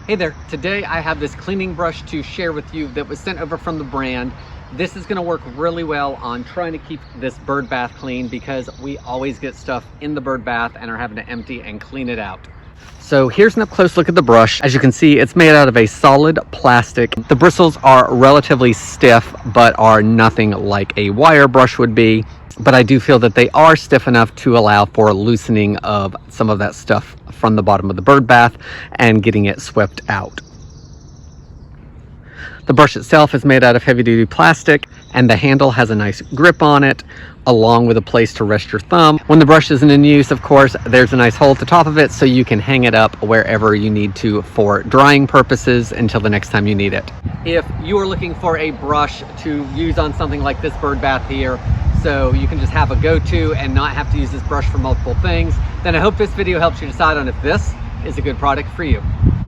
Hey there, today I have this cleaning brush to share with you that was sent over from the brand. This is gonna work really well on trying to keep this bird bath clean because we always get stuff in the bird bath and are having to empty and clean it out. So here's an up close look at the brush. As you can see, it's made out of a solid plastic. The bristles are relatively stiff, but are nothing like a wire brush would be. But I do feel that they are stiff enough to allow for loosening of some of that stuff from the bottom of the bird bath and getting it swept out. The brush itself is made out of heavy-duty plastic, and the handle has a nice grip on it, along with a place to rest your thumb. When the brush isn't in use, of course, there's a nice hole at the top of it so you can hang it up wherever you need to for drying purposes until the next time you need it. If you are looking for a brush to use on something like this bird bath here, so you can just have a go-to and not have to use this brush for multiple things, then I hope this video helps you decide on if this is a good product for you.